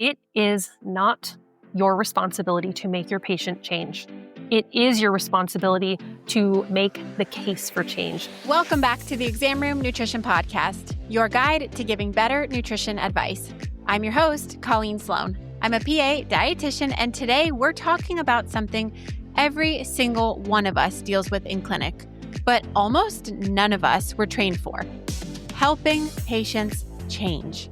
It is not your responsibility to make your patient change. It is your responsibility to make the case for change. Welcome back to the Exam Room Nutrition Podcast, your guide to giving better nutrition advice. I'm your host, Colleen Sloan. I'm a PA, dietitian, and today we're talking about something every single one of us deals with in clinic, but almost none of us were trained for: helping patients change.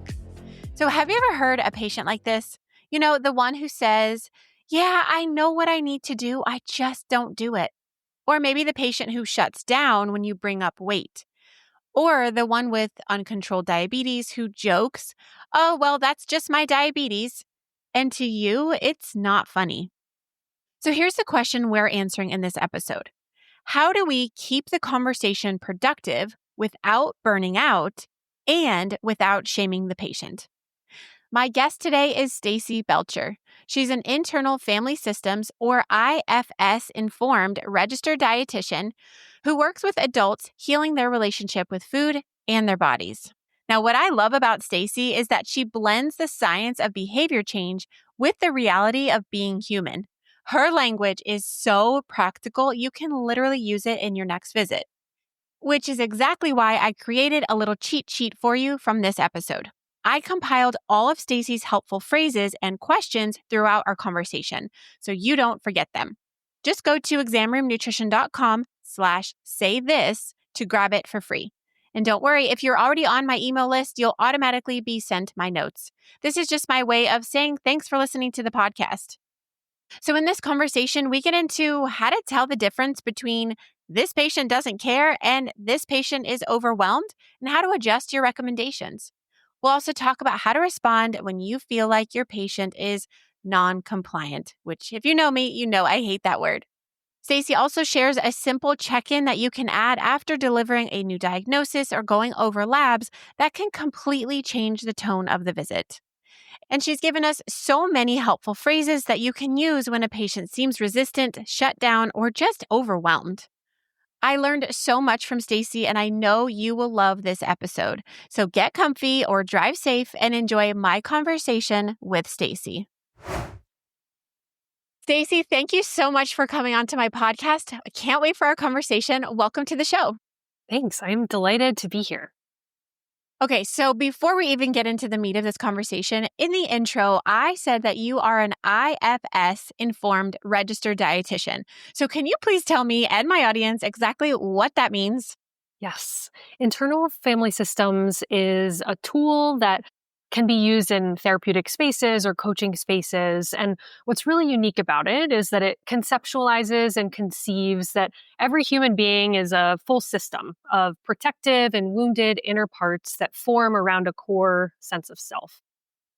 So have you ever heard a patient like this? You know, the one who says, "Yeah, I know what I need to do, I just don't do it." Or maybe the patient who shuts down when you bring up weight. Or the one with uncontrolled diabetes who jokes, "Oh, well, that's just my diabetes." And to you, it's not funny. So here's the question we're answering in this episode. How do we keep the conversation productive without burning out and without shaming the patient? My guest today is Staci Belcher. She's an internal family systems or IFS informed registered dietitian who works with adults healing their relationship with food and their bodies. Now, what I love about Staci is that she blends the science of behavior change with the reality of being human. Her language is so practical, you can literally use it in your next visit, which is exactly why I created a little cheat sheet for you from this episode. I compiled all of Staci's helpful phrases and questions throughout our conversation, so you don't forget them. Just go to examroomnutrition.com/saythis to grab it for free. And don't worry, if you're already on my email list, you'll automatically be sent my notes. This is just my way of saying thanks for listening to the podcast. So in this conversation, we get into how to tell the difference between this patient doesn't care and this patient is overwhelmed, and how to adjust your recommendations. We'll also talk about how to respond when you feel like your patient is non-compliant, which if you know me, you know I hate that word. Staci also shares a simple check-in that you can add after delivering a new diagnosis or going over labs that can completely change the tone of the visit. And she's given us so many helpful phrases that you can use when a patient seems resistant, shut down, or just overwhelmed. I learned so much from Staci, and I know you will love this episode. So get comfy or drive safe and enjoy my conversation with Staci. Staci, thank you so much for coming onto my podcast. I can't wait for our conversation. Welcome to the show. Thanks. I'm delighted to be here. Okay, so before we even get into the meat of this conversation, in the intro, I said that you are an IFS-informed registered dietitian. So can you please tell me and my audience exactly what that means? Yes. Internal family systems is a tool that can be used in therapeutic spaces or coaching spaces. And what's really unique about it is that it conceptualizes and conceives that every human being is a full system of protective and wounded inner parts that form around a core sense of self.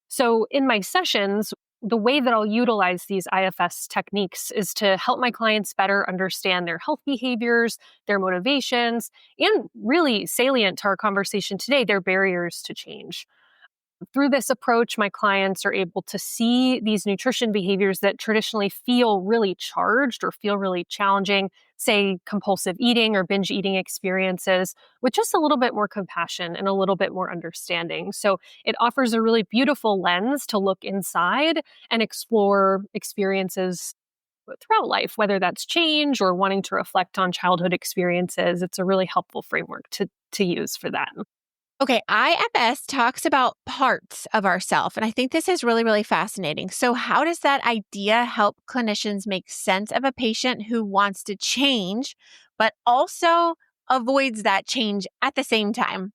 So in my sessions, the way that I'll utilize these IFS techniques is to help my clients better understand their health behaviors, their motivations, and really salient to our conversation today, their barriers to change. Through this approach, my clients are able to see these nutrition behaviors that traditionally feel really charged or feel really challenging, say compulsive eating or binge eating experiences, with just a little bit more compassion and a little bit more understanding. So it offers a really beautiful lens to look inside and explore experiences throughout life, whether that's change or wanting to reflect on childhood experiences. It's a really helpful framework to use for that. Okay, IFS talks about parts of ourself, and I think this is really, really fascinating. So how does that idea help clinicians make sense of a patient who wants to change, but also avoids that change at the same time?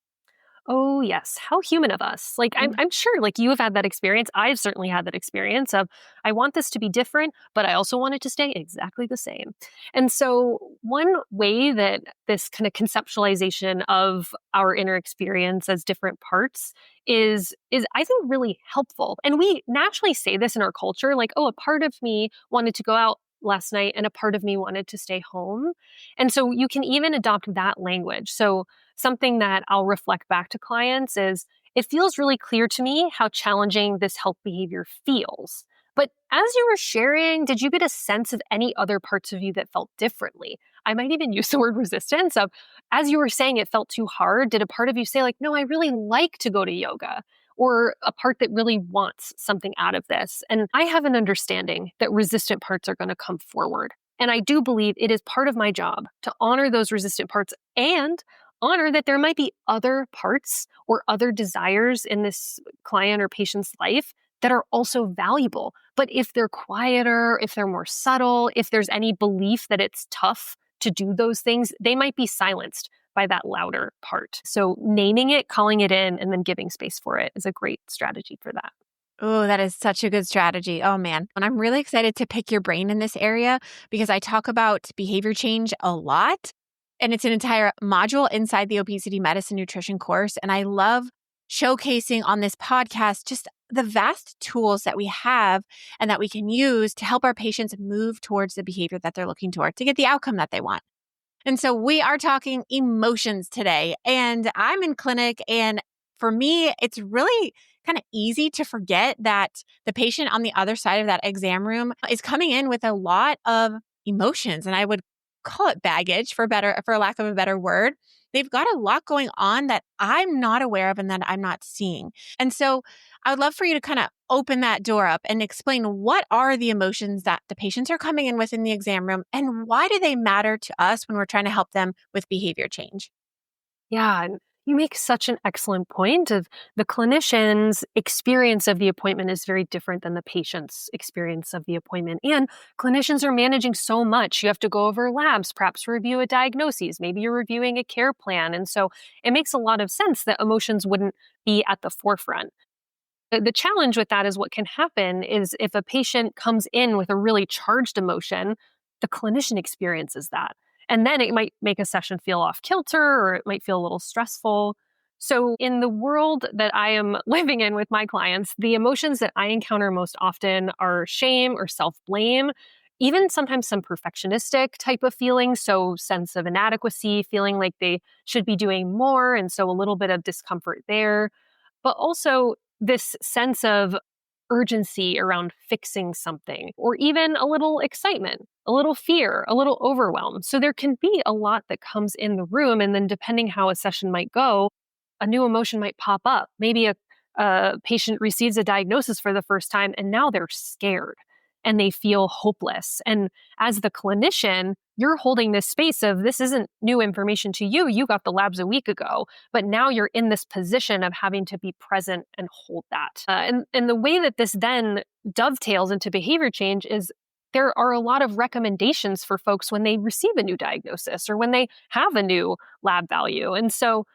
Oh, yes. How human of us. I'm sure you have had that experience. I've certainly had that experience of, I want this to be different, but I also want it to stay exactly the same. And so one way that this kind of conceptualization of our inner experience as different parts is I think really helpful. And we naturally say this in our culture, like, oh, a part of me wanted to go out last night and a part of me wanted to stay home. And so you can even adopt that language. So something that I'll reflect back to clients is, it feels really clear to me how challenging this health behavior feels. But as you were sharing, did you get a sense of any other parts of you that felt differently? I might even use the word resistance of, as you were saying it felt too hard, did a part of you say no, I really like to go to yoga? or a part that really wants something out of this. And I have an understanding that resistant parts are going to come forward. And I do believe it is part of my job to honor those resistant parts and honor that there might be other parts or other desires in this client or patient's life that are also valuable. But if they're quieter, if they're more subtle, if there's any belief that it's tough to do those things, they might be silenced by that louder part. So naming it, calling it in, and then giving space for it is a great strategy for that. Oh, that is such a good strategy. Oh, man. And I'm really excited to pick your brain in this area because I talk about behavior change a lot. And it's an entire module inside the obesity medicine nutrition course. And I love showcasing on this podcast just the vast tools that we have and that we can use to help our patients move towards the behavior that they're looking toward to get the outcome that they want. And so we are talking emotions today. And I'm in clinic. And for me, it's really kind of easy to forget that the patient on the other side of that exam room is coming in with a lot of emotions. And I would call it baggage for lack of a better word. They've got a lot going on that I'm not aware of and that I'm not seeing. And so I would love for you to kind of open that door up and explain what are the emotions that the patients are coming in with in the exam room and why do they matter to us when we're trying to help them with behavior change? Yeah, and you make such an excellent point of the clinician's experience of the appointment is very different than the patient's experience of the appointment. And clinicians are managing so much. You have to go over labs, perhaps review a diagnosis. Maybe you're reviewing a care plan. And so it makes a lot of sense that emotions wouldn't be at the forefront. The challenge with that is what can happen is if a patient comes in with a really charged emotion, the clinician experiences that. And then it might make a session feel off kilter or it might feel a little stressful. So, in the world that I am living in with my clients, the emotions that I encounter most often are shame or self blame, even sometimes some perfectionistic type of feelings. So, sense of inadequacy, feeling like they should be doing more. And so, a little bit of discomfort there, but also this sense of urgency around fixing something, or even a little excitement, a little fear, a little overwhelm. So there can be a lot that comes in the room. And then, depending how a session might go, a new emotion might pop up. Maybe a patient receives a diagnosis for the first time and now they're scared and they feel hopeless. And as the clinician, you're holding this space of this isn't new information to you. You got the labs a week ago, but now you're in this position of having to be present and hold that. And the way that this then dovetails into behavior change is there are a lot of recommendations for folks when they receive a new diagnosis or when they have a new lab value. And so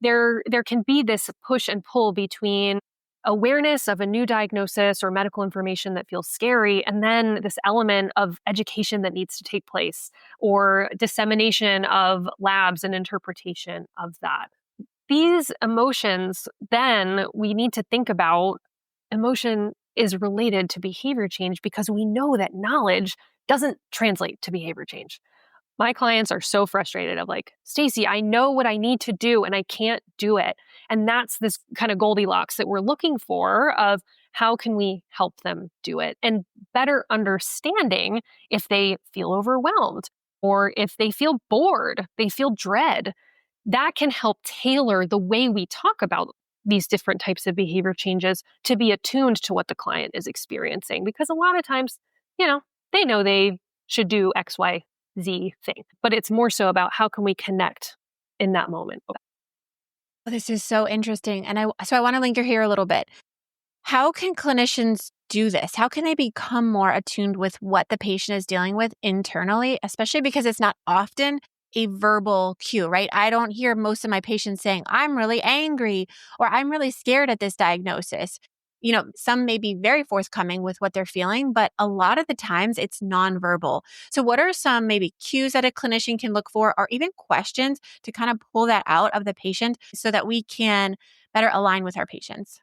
there can be this push and pull between awareness of a new diagnosis or medical information that feels scary, and then this element of education that needs to take place or dissemination of labs and interpretation of that. These emotions, then we need to think about emotion is related to behavior change because we know that knowledge doesn't translate to behavior change. My clients are so frustrated of like, Staci, I know what I need to do and I can't do it. And that's this kind of Goldilocks that we're looking for of how can we help them do it and better understanding if they feel overwhelmed or if they feel bored, they feel dread. That can help tailor the way we talk about these different types of behavior changes to be attuned to what the client is experiencing. Because a lot of times, they know they should do X, Y, Z thing, but it's more so about how can we connect in that moment. This is so interesting. And I want to linger here a little bit. How can clinicians do this? How can they become more attuned with what the patient is dealing with internally, especially because it's not often a verbal cue, right? I don't hear most of my patients saying, I'm really angry or I'm really scared at this diagnosis. Some may be very forthcoming with what they're feeling, but a lot of the times it's nonverbal. So what are some maybe cues that a clinician can look for or even questions to kind of pull that out of the patient so that we can better align with our patients?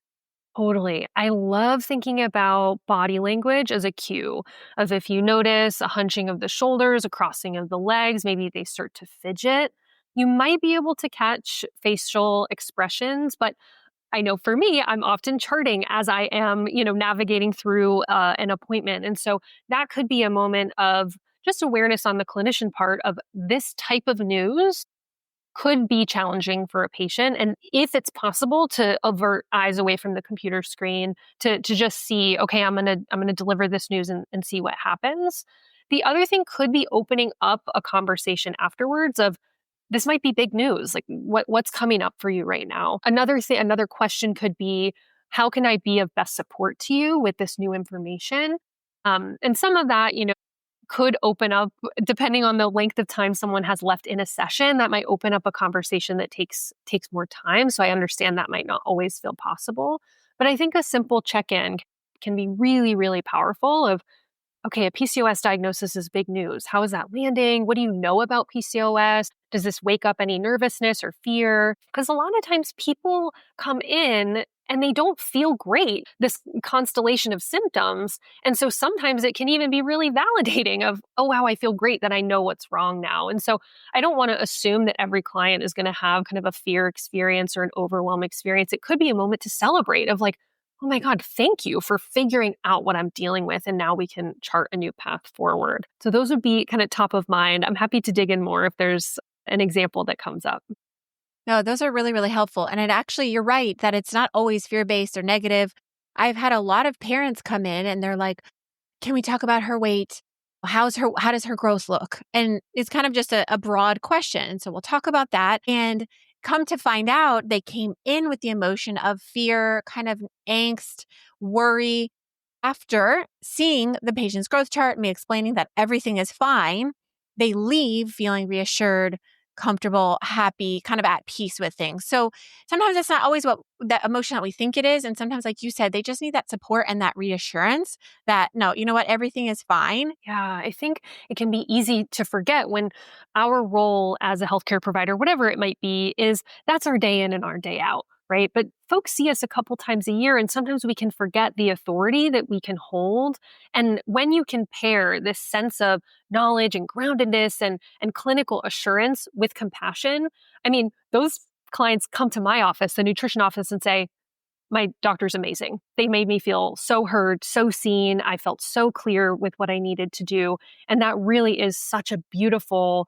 Totally. I love thinking about body language as a cue of if you notice a hunching of the shoulders, a crossing of the legs, maybe they start to fidget. You might be able to catch facial expressions, but I know for me, I'm often charting as I am, navigating through an appointment. And so that could be a moment of just awareness on the clinician part of this type of news could be challenging for a patient. And if it's possible to avert eyes away from the computer screen to just see, okay, I'm gonna deliver this news and see what happens. The other thing could be opening up a conversation afterwards of, this might be big news. Like what's coming up for you right now? Another question could be, how can I be of best support to you with this new information? And some of that, could open up, depending on the length of time someone has left in a session, that might open up a conversation that takes more time. So I understand that might not always feel possible. But I think a simple check-in can be really, really powerful of, okay, a PCOS diagnosis is big news. How is that landing? What do you know about PCOS? Does this wake up any nervousness or fear? Because a lot of times people come in and they don't feel great, this constellation of symptoms. And so sometimes it can even be really validating of, oh, wow, I feel great that I know what's wrong now. And so I don't want to assume that every client is going to have kind of a fear experience or an overwhelm experience. It could be a moment to celebrate of like, oh my God, thank you for figuring out what I'm dealing with. And now we can chart a new path forward. So those would be kind of top of mind. I'm happy to dig in more if there's an example that comes up. No, those are really, really helpful. And it actually, you're right that it's not always fear-based or negative. I've had a lot of parents come in and they're like, can we talk about her weight? How does her growth look? And it's kind of just a broad question. And so we'll talk about that. And come to find out, they came in with the emotion of fear, kind of angst, worry. After seeing the patient's growth chart, me explaining that everything is fine, they leave feeling reassured, comfortable, happy, kind of at peace with things. So sometimes that's not always what that emotion that we think it is. And sometimes, like you said, they just need that support and that reassurance that, no, you know what, everything is fine. Yeah, I think it can be easy to forget when our role as a healthcare provider, whatever it might be, is that's our day in and our day out, right? But folks see us a couple times a year, and sometimes we can forget the authority that we can hold. And when you can pair this sense of knowledge and groundedness and clinical assurance with compassion, I mean, those clients come to my office, the nutrition office, and say, my doctor's amazing. They made me feel so heard, so seen. I felt so clear with what I needed to do. And that really is such a beautiful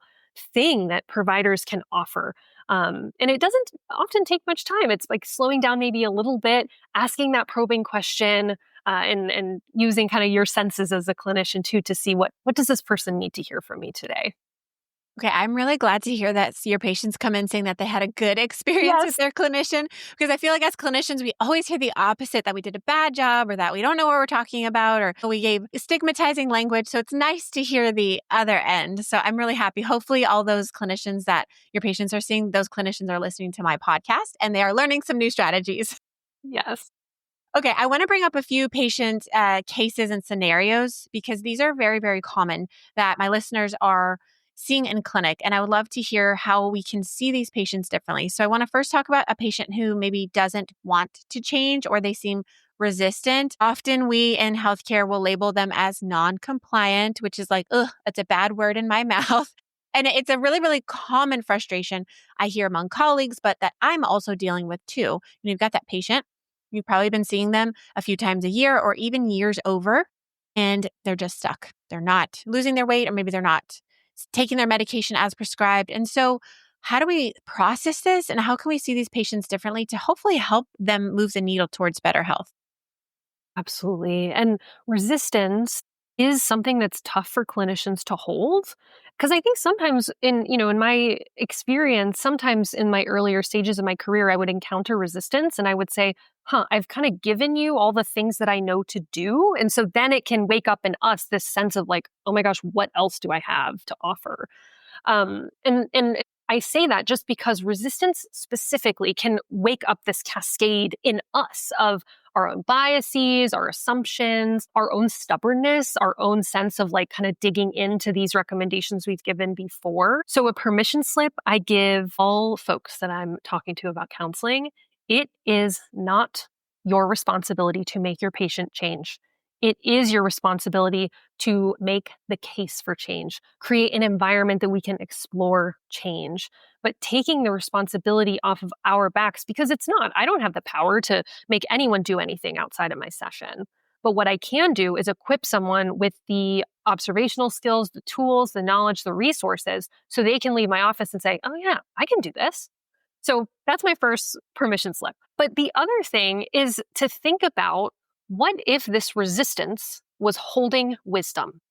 thing that providers can offer. And it doesn't often take much time. It's like slowing down maybe a little bit, asking that probing question, and using kind of your senses as a clinician too to see what does this person need to hear from me today. Okay, I'm really glad to hear that your patients come in saying that they had a good experience with Yes. their clinician, because I feel like as clinicians, we always hear the opposite, that we did a bad job or that we don't know what we're talking about or we gave stigmatizing language. So it's nice to hear the other end. So I'm really happy. Hopefully all those clinicians that your patients are seeing, those clinicians are listening to my podcast and they are learning some new strategies. Yes. Okay, I want to bring up a few patient cases and scenarios because these are very, very common that my listeners are seeing in clinic. And I would love to hear how we can see these patients differently. So I want to first talk about a patient who maybe doesn't want to change or they seem resistant. Often we in healthcare will label them as non-compliant, which is like, ugh, that's a bad word in my mouth. And it's a really, really common frustration I hear among colleagues, but that I'm also dealing with too. You've got that patient. You've probably been seeing them a few times a year or even years over, and they're just stuck. They're not losing their weight, or maybe they're not taking their medication as prescribed. And so, how do we process this? And how can we see these patients differently to hopefully help them move the needle towards better health? Absolutely. And resistance is something that's tough for clinicians to hold. Because I think sometimes in my experience, sometimes in my earlier stages of my career, I would encounter resistance and I would say, I've kind of given you all the things that I know to do. And so then it can wake up in us this sense of like, oh my gosh, what else do I have to offer? And I say that just because resistance specifically can wake up this cascade in us of our own biases, our assumptions, our own stubbornness, our own sense of like kind of digging into these recommendations we've given before. So a permission slip I give all folks that I'm talking to about counseling, it is not your responsibility to make your patient change. It is your responsibility to make the case for change, create an environment that we can explore change, but taking the responsibility off of our backs because it's not. I don't have the power to make anyone do anything outside of my session. But what I can do is equip someone with the observational skills, the tools, the knowledge, the resources, so they can leave my office and say, oh, yeah, I can do this. So that's my first permission slip. But the other thing is to think about, what if this resistance was holding wisdom?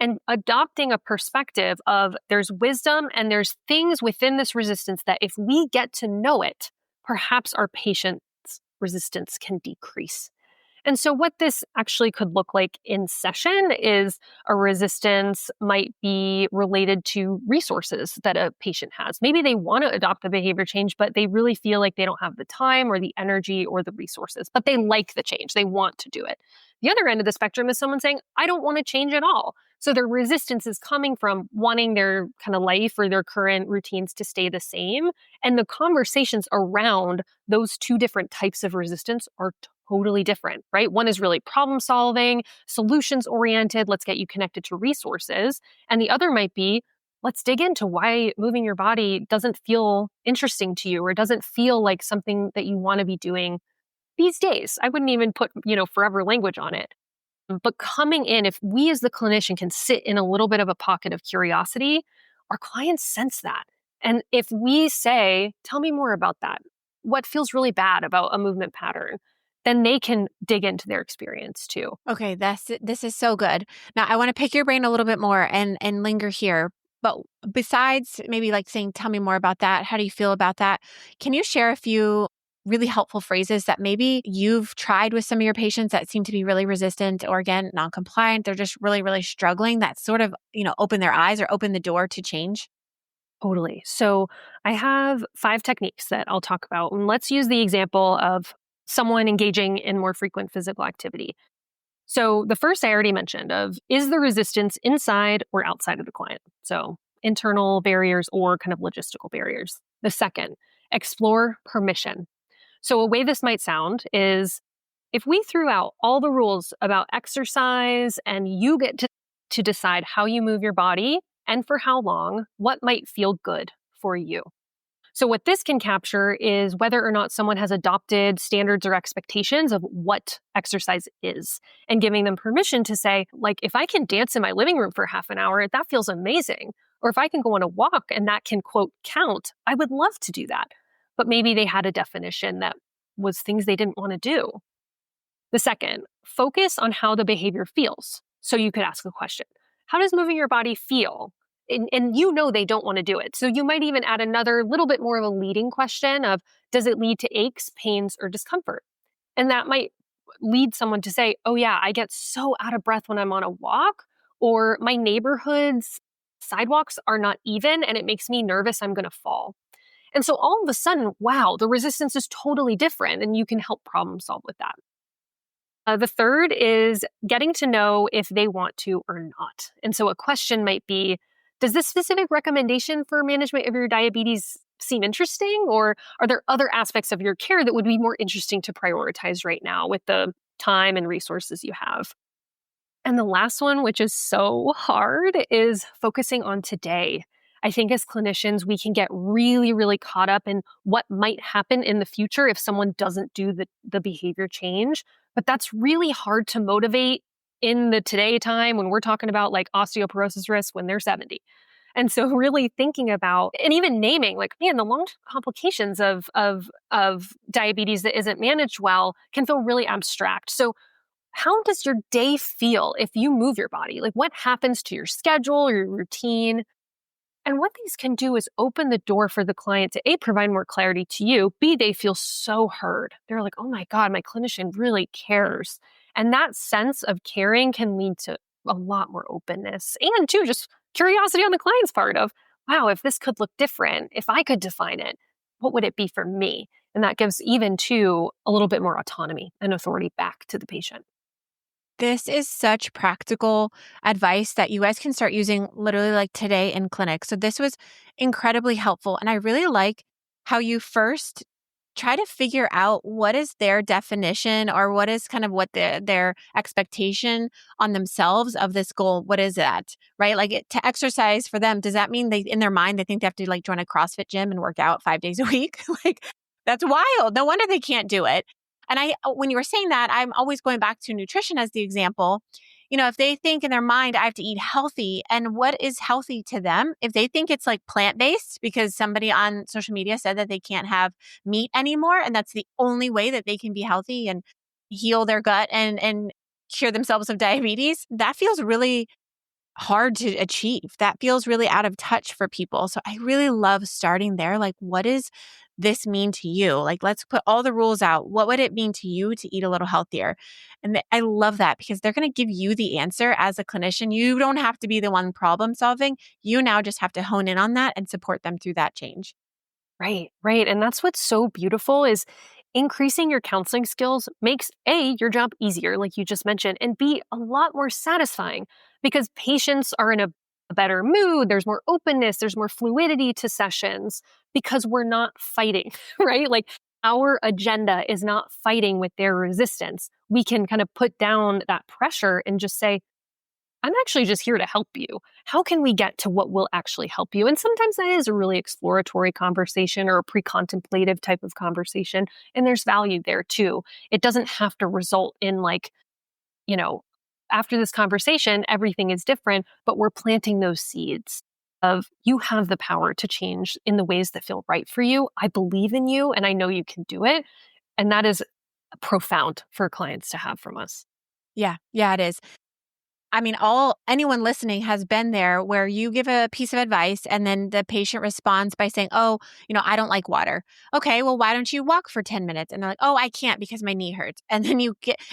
And adopting a perspective of there's wisdom and there's things within this resistance that if we get to know it, perhaps our patient's resistance can decrease. And so what this actually could look like in session is a resistance might be related to resources that a patient has. Maybe they want to adopt the behavior change, but they really feel like they don't have the time or the energy or the resources, but they like the change. They want to do it. The other end of the spectrum is someone saying, I don't want to change at all. So their resistance is coming from wanting their kind of life or their current routines to stay the same. And the conversations around those two different types of resistance are totally different, right? One is really problem solving, solutions oriented. Let's get you connected to resources. And the other might be, let's dig into why moving your body doesn't feel interesting to you or doesn't feel like something that you want to be doing these days. I wouldn't even put, forever language on it. But coming in, if we as the clinician can sit in a little bit of a pocket of curiosity, our clients sense that. And if we say, tell me more about that, what feels really bad about a movement pattern, then they can dig into their experience too. Okay, this is so good. Now, I want to pick your brain a little bit more and linger here. But besides maybe like saying, tell me more about that, how do you feel about that? Can you share a few really helpful phrases that maybe you've tried with some of your patients that seem to be really resistant or again, non-compliant? They're just really, really struggling that sort of, open their eyes or open the door to change? Totally. So I have 5 techniques that I'll talk about. And let's use the example of someone engaging in more frequent physical activity. So the first I already mentioned of, is the resistance inside or outside of the client? So internal barriers or kind of logistical barriers. The second, explore permission. So a way this might sound is, if we threw out all the rules about exercise and you get to decide how you move your body and for how long, what might feel good for you? So what this can capture is whether or not someone has adopted standards or expectations of what exercise is, and giving them permission to say, like, if I can dance in my living room for half an hour, that feels amazing. Or if I can go on a walk and that can, quote, count, I would love to do that. But maybe they had a definition that was things they didn't want to do. The second, focus on how the behavior feels. So you could ask a question. How does moving your body feel? And they don't want to do it. So you might even add another little bit more of a leading question of, does it lead to aches, pains, or discomfort? And that might lead someone to say, oh yeah, I get so out of breath when I'm on a walk, or my neighborhood's sidewalks are not even and it makes me nervous I'm going to fall. And so all of a sudden, wow, the resistance is totally different and you can help problem solve with that. The third is getting to know if they want to or not. And so a question might be, does this specific recommendation for management of your diabetes seem interesting? Or are there other aspects of your care that would be more interesting to prioritize right now with the time and resources you have? And the last one, which is so hard, is focusing on today. I think as clinicians, we can get really, really caught up in what might happen in the future if someone doesn't do the behavior change. But that's really hard to motivate in the today time when we're talking about like osteoporosis risk when they're 70. And so really thinking about and even naming like, man, the long complications of diabetes that isn't managed well can feel really abstract. So how does your day feel if you move your body? Like what happens to your schedule or your routine? And what these can do is open the door for the client to A, provide more clarity to you, B, they feel so heard. They're like, oh my God, my clinician really cares. And that sense of caring can lead to a lot more openness and too, just curiosity on the client's part of, wow, if this could look different, if I could define it, what would it be for me? And that gives even too a little bit more autonomy and authority back to the patient. This is such practical advice that you guys can start using literally like today in clinic. So this was incredibly helpful. And I really like how you first try to figure out what is their definition or what is kind of what their expectation on themselves of this goal. What is that, right? Like to exercise for them, does that mean they, in their mind, they think they have to like join a CrossFit gym and work out 5 days a week? Like that's wild. No wonder they can't do it. And when you were saying that, I'm always going back to nutrition as the example. If they think in their mind, I have to eat healthy, and what is healthy to them? If they think it's like plant-based because somebody on social media said that they can't have meat anymore, and that's the only way that they can be healthy and heal their gut and cure themselves of diabetes, that feels really hard to achieve. That feels really out of touch for people. So I really love starting there. Like, what does this mean to you? Like, let's put all the rules out. What would it mean to you to eat a little healthier? And I love that because they're going to give you the answer as a clinician. You don't have to be the one problem solving. You now just have to hone in on that and support them through that change. Right, right. And that's what's so beautiful is increasing your counseling skills makes A, your job easier, like you just mentioned, and B, a lot more satisfying because patients are in a better mood. There's more openness, there's more fluidity to sessions because we're not fighting, right? Like our agenda is not fighting with their resistance. We can kind of put down that pressure and just say, I'm actually just here to help you. How can we get to what will actually help you? And sometimes that is a really exploratory conversation or a pre-contemplative type of conversation. And there's value there too. It doesn't have to result in like, you know, after this conversation, everything is different, but we're planting those seeds of you have the power to change in the ways that feel right for you. I believe in you and I know you can do it. And that is profound for clients to have from us. Yeah, yeah, it is. I mean, anyone listening has been there where you give a piece of advice and then the patient responds by saying, "Oh, I don't like water." Okay, well, why don't you walk for 10 minutes? And they're like, "Oh, I can't because my knee hurts." And then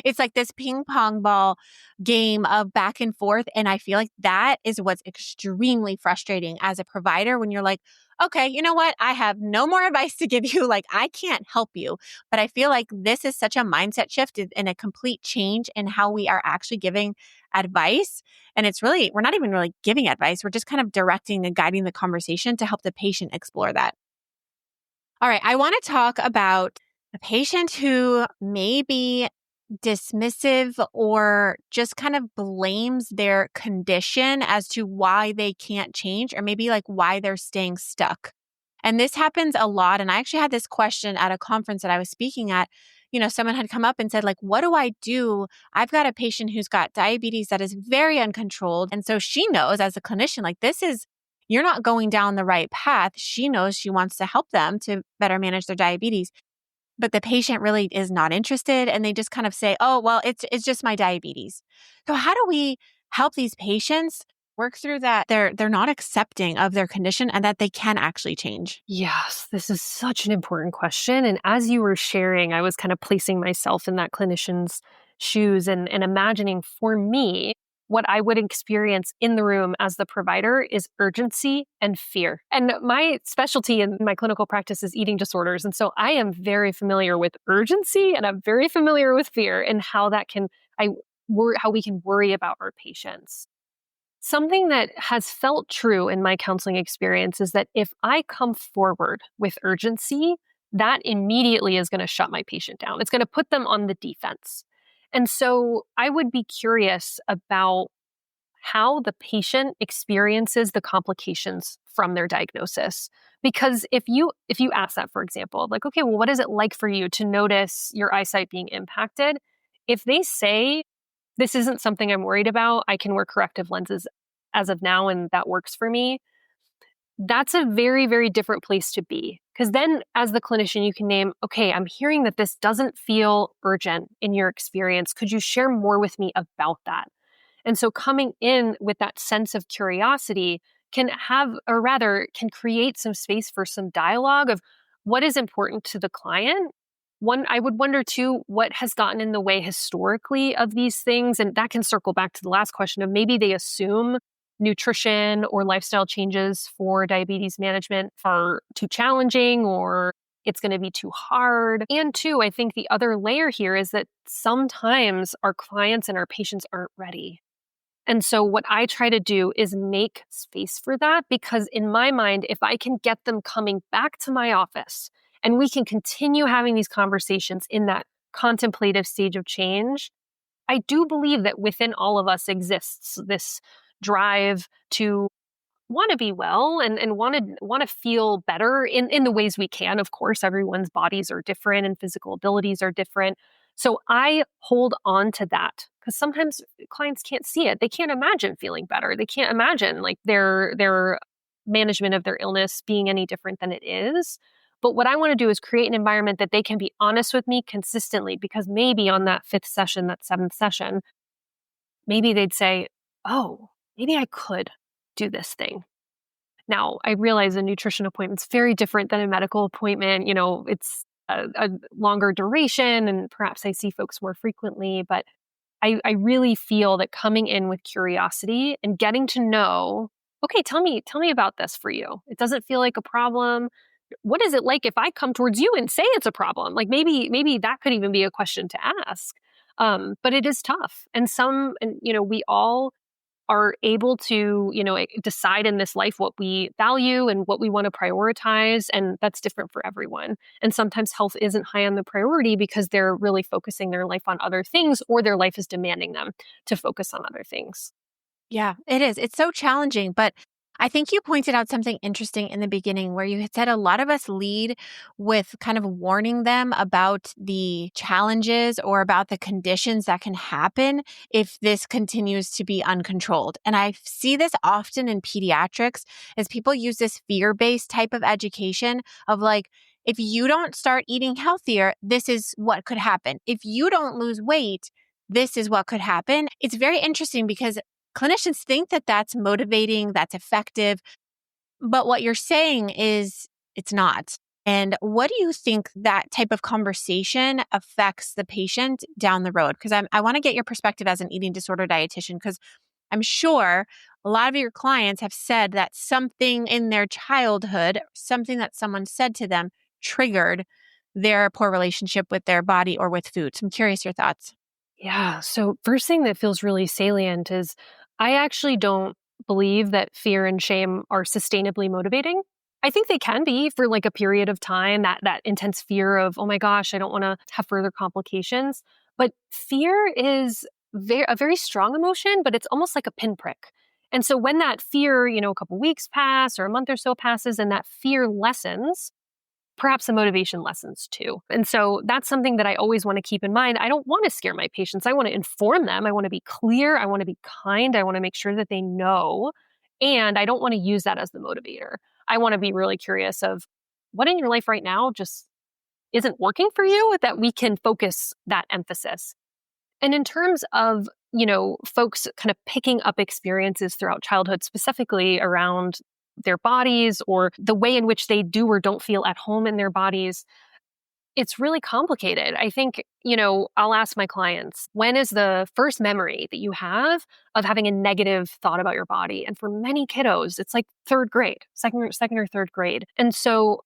it's like this ping pong ball game of back and forth. And I feel like that is what's extremely frustrating as a provider when you're like, okay, you know what? I have no more advice to give you. Like, I can't help you. But I feel like this is such a mindset shift and a complete change in how we are actually giving advice. And we're not even really giving advice. We're just kind of directing and guiding the conversation to help the patient explore that. All right. I want to talk about a patient who may be dismissive or just kind of blames their condition as to why they can't change, or maybe like why they're staying stuck. And this happens a lot. And I actually had this question at a conference that I was speaking at. Someone had come up and said, like, what do I do? I've got a patient who's got diabetes that is very uncontrolled. And so she knows as a clinician, like, you're not going down the right path. She knows she wants to help them to better manage their diabetes. But the patient really is not interested. And they just kind of say, oh, well, it's just my diabetes. So how do we help these patients work through that? They're not accepting of their condition and that they can actually change. Yes, this is such an important question. And as you were sharing, I was kind of placing myself in that clinician's shoes and imagining for me, what I would experience in the room as the provider is urgency and fear. And my specialty in my clinical practice is eating disorders. And so I am very familiar with urgency and I'm very familiar with fear and how how we can worry about our patients. Something that has felt true in my counseling experience is that if I come forward with urgency, that immediately is going to shut my patient down. It's going to put them on the defense. And so I would be curious about how the patient experiences the complications from their diagnosis. Because if you ask that, for example, like, okay, well, what is it like for you to notice your eyesight being impacted? If they say, this isn't something I'm worried about, I can wear corrective lenses as of now, and that works for me, that's a very, very different place to be. Because then, as the clinician, you can name, okay, I'm hearing that this doesn't feel urgent in your experience. Could you share more with me about that? And so coming in with that sense of curiosity can create some space for some dialogue of what is important to the client. One, I would wonder too, what has gotten in the way historically of these things? And that can circle back to the last question of maybe they assume nutrition or lifestyle changes for diabetes management are too challenging or it's going to be too hard. And two, I think the other layer here is that sometimes our clients and our patients aren't ready. And so what I try to do is make space for that because in my mind, if I can get them coming back to my office and we can continue having these conversations in that contemplative stage of change, I do believe that within all of us exists this drive to want to be well and want to feel better in the ways we can. Of course, everyone's bodies are different and physical abilities are different. So I hold on to that because sometimes clients can't see it. They can't imagine feeling better. They can't imagine like their management of their illness being any different than it is. But what I want to do is create an environment that they can be honest with me consistently, because maybe on that fifth session, that seventh session, maybe they'd say, oh, maybe I could do this thing. Now, I realize a nutrition appointment's very different than a medical appointment. It's a longer duration and perhaps I see folks more frequently, but I really feel that coming in with curiosity and getting to know, okay, tell me about this for you. It doesn't feel like a problem. What is it like if I come towards you and say it's a problem? Like maybe that could even be a question to ask. But it is tough. And we all are able to, decide in this life what we value and what we want to prioritize. And that's different for everyone. And sometimes health isn't high on the priority because they're really focusing their life on other things, or their life is demanding them to focus on other things. Yeah, it is. It's so challenging, but I think you pointed out something interesting in the beginning where you had said a lot of us lead with kind of warning them about the challenges or about the conditions that can happen if this continues to be uncontrolled. And I see this often in pediatrics as people use this fear-based type of education of like, if you don't start eating healthier, this is what could happen. If you don't lose weight, this is what could happen. It's very interesting because clinicians think that that's motivating, that's effective, but what you're saying is it's not. And what do you think that type of conversation affects the patient down the road? Because I want to get your perspective as an eating disorder dietitian, because I'm sure a lot of your clients have said that something in their childhood, something that someone said to them, triggered their poor relationship with their body or with food. So I'm curious your thoughts. Yeah. So, first thing that feels really salient is I actually don't believe that fear and shame are sustainably motivating. I think they can be for like a period of time, that intense fear of, oh my gosh, I don't want to have further complications. But fear is a very strong emotion, but it's almost like a pinprick. And so when that fear, a couple weeks pass or a month or so passes and that fear lessens, perhaps the motivation lessons too. And so that's something that I always want to keep in mind. I don't want to scare my patients. I want to inform them. I want to be clear. I want to be kind. I want to make sure that they know. And I don't want to use that as the motivator. I want to be really curious of what in your life right now just isn't working for you, that we can focus that emphasis. And in terms of, folks kind of picking up experiences throughout childhood, specifically around their bodies or the way in which they do or don't feel at home in their bodies, it's really complicated. I think, I'll ask my clients, when is the first memory that you have of having a negative thought about your body? And for many kiddos, it's like third grade, second or third grade. And so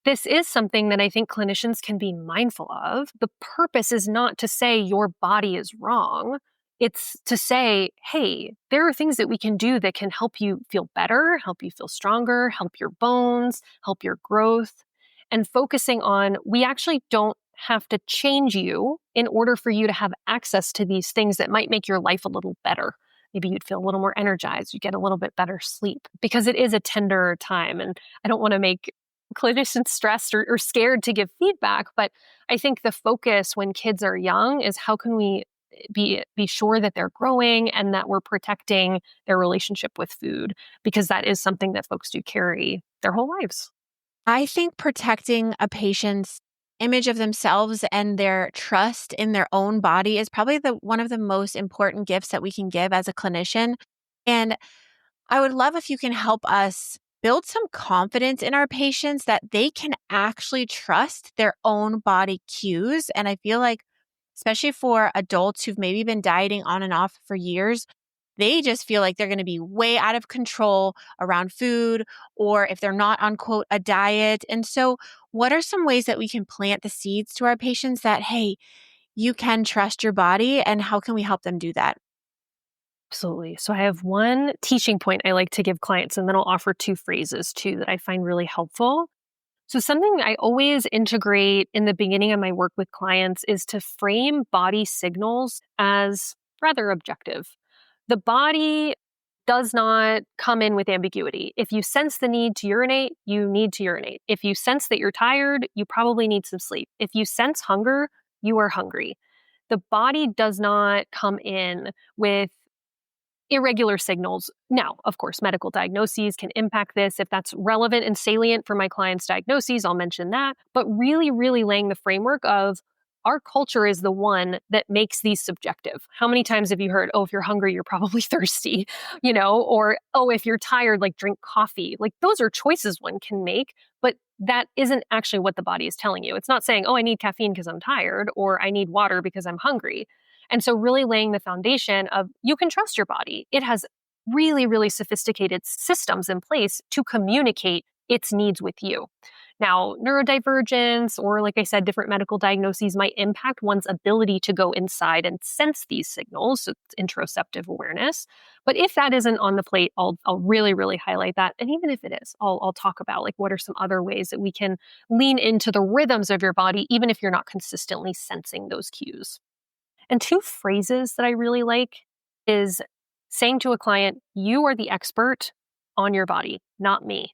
this is something that I think clinicians can be mindful of. The purpose is not to say your body is wrong. It's to say, hey, there are things that we can do that can help you feel better, help you feel stronger, help your bones, help your growth. And focusing on, we actually don't have to change you in order for you to have access to these things that might make your life a little better. Maybe you'd feel a little more energized, you get a little bit better sleep, because it is a tender time. And I don't want to make clinicians stressed or scared to give feedback, but I think the focus when kids are young is how can we be sure that they're growing and that we're protecting their relationship with food, because that is something that folks do carry their whole lives. I think protecting a patient's image of themselves and their trust in their own body is probably one of the most important gifts that we can give as a clinician. And I would love if you can help us build some confidence in our patients that they can actually trust their own body cues. And I feel like, especially for adults who've maybe been dieting on and off for years, they just feel like they're going to be way out of control around food, or if they're not on quote a diet. And so what are some ways that we can plant the seeds to our patients that, hey, you can trust your body, and how can we help them do that? Absolutely. So I have one teaching point I like to give clients, and then I'll offer two phrases too that I find really helpful. So something I always integrate in the beginning of my work with clients is to frame body signals as rather objective. The body does not come in with ambiguity. If you sense the need to urinate, you need to urinate. If you sense that you're tired, you probably need some sleep. If you sense hunger, you are hungry. The body does not come in with irregular signals. Now, of course, medical diagnoses can impact this. If that's relevant and salient for my client's diagnoses, I'll mention that. But really, really laying the framework of our culture is the one that makes these subjective. How many times have you heard, oh, if you're hungry, you're probably thirsty, or, oh, if you're tired, like drink coffee. Like those are choices one can make, but that isn't actually what the body is telling you. It's not saying, oh, I need caffeine because I'm tired, or I need water because I'm hungry. And so really laying the foundation of you can trust your body. It has really, really sophisticated systems in place to communicate its needs with you. Now, neurodivergence, or like I said, different medical diagnoses might impact one's ability to go inside and sense these signals. So it's interoceptive awareness. But if that isn't on the plate, I'll really, really highlight that. And even if it is, I'll talk about like what are some other ways that we can lean into the rhythms of your body, even if you're not consistently sensing those cues. And two phrases that I really like is saying to a client, you are the expert on your body, not me.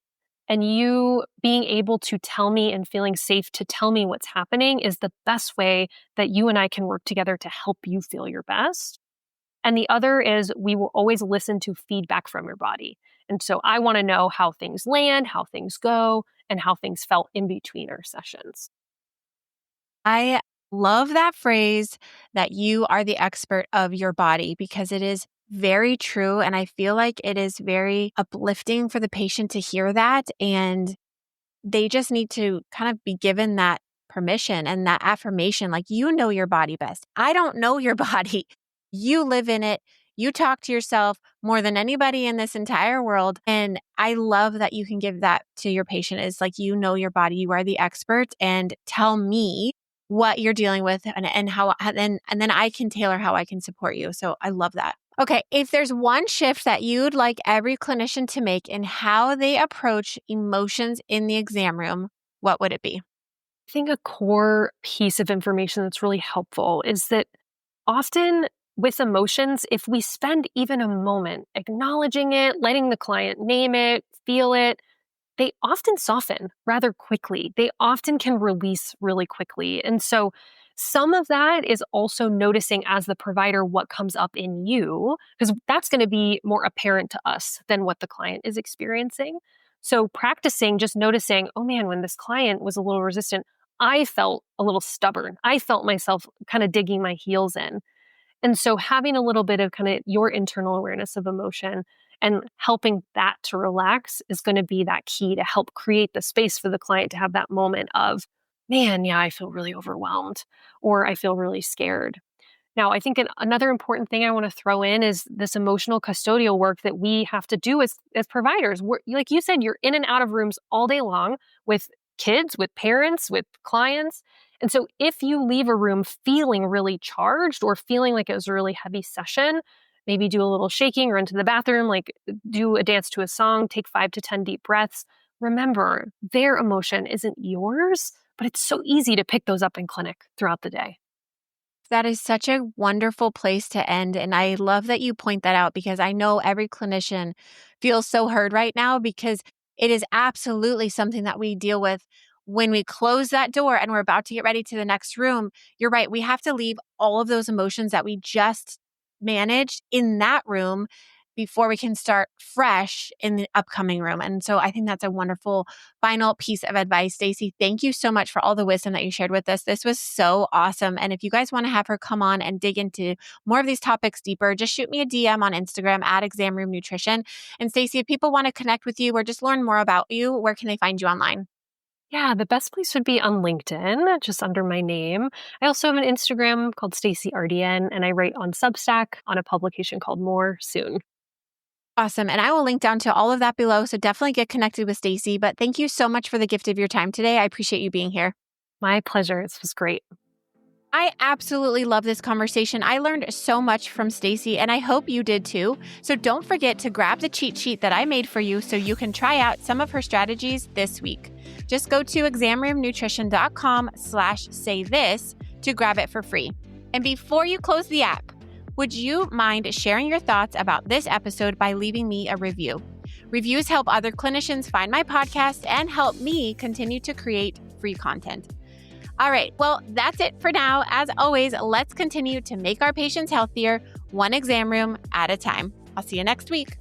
And you being able to tell me and feeling safe to tell me what's happening is the best way that you and I can work together to help you feel your best. And the other is we will always listen to feedback from your body. And so I want to know how things land, how things go, and how things felt in between our sessions. I love that phrase that you are the expert of your body because it is very true. And I feel like it is very uplifting for the patient to hear that. And they just need to kind of be given that permission and that affirmation. Like, you know your body best. I don't know your body. You live in it. You talk to yourself more than anybody in this entire world. And I love that you can give that to your patient. It's like, you know your body. You are the expert, and tell me what you're dealing with and how, and then I can tailor how I can support you. So I love that. Okay. If there's one shift that you'd like every clinician to make in how they approach emotions in the exam room, what would it be? I think a core piece of information that's really helpful is that often with emotions, if we spend even a moment acknowledging it, letting the client name it, feel it, they often soften rather quickly. They often can release really quickly. And so some of that is also noticing as the provider what comes up in you, because that's going to be more apparent to us than what the client is experiencing. So practicing just noticing, oh man, when this client was a little resistant, I felt a little stubborn. I felt myself kind of digging my heels in. And so having a little bit of kind of your internal awareness of emotion and helping that to relax is going to be that key to help create the space for the client to have that moment of, man, yeah, I feel really overwhelmed, or I feel really scared. Now, I think another important thing I want to throw in is this emotional custodial work that we have to do as providers. Like you said, you're in and out of rooms all day long with kids, with parents, with clients. And so if you leave a room feeling really charged or feeling like it was a really heavy session, maybe do a little shaking or into the bathroom, like do a dance to a song, take 5 to 10 deep breaths. Remember, their emotion isn't yours, but it's so easy to pick those up in clinic throughout the day. That is such a wonderful place to end. And I love that you point that out because I know every clinician feels so heard right now because it is absolutely something that we deal with when we close that door and we're about to get ready to the next room. You're right. We have to leave all of those emotions that we just managed in that room before we can start fresh in the upcoming room. And so I think that's a wonderful final piece of advice. Staci, thank you so much for all the wisdom that you shared with us. This was so awesome. And if you guys want to have her come on and dig into more of these topics deeper, just shoot me a DM on Instagram at Exam Room Nutrition. And Staci, if people want to connect with you or just learn more about you, where can they find you online? Yeah, the best place would be on LinkedIn, just under my name. I also have an Instagram called Staci RDN, and I write on Substack on a publication called More Soon. Awesome. And I will link down to all of that below. So definitely get connected with Staci. But thank you so much for the gift of your time today. I appreciate you being here. My pleasure. This was great. I absolutely love this conversation. I learned so much from Staci, and I hope you did too. So don't forget to grab the cheat sheet that I made for you so you can try out some of her strategies this week. Just go to examroomnutrition.com/saythis to grab it for free. And before you close the app, Would you mind sharing your thoughts about this episode by leaving me a review? Reviews help other clinicians find my podcast and help me continue to create free content. All right, well, that's it for now. As always, let's continue to make our patients healthier, one exam room at a time. I'll see you next week.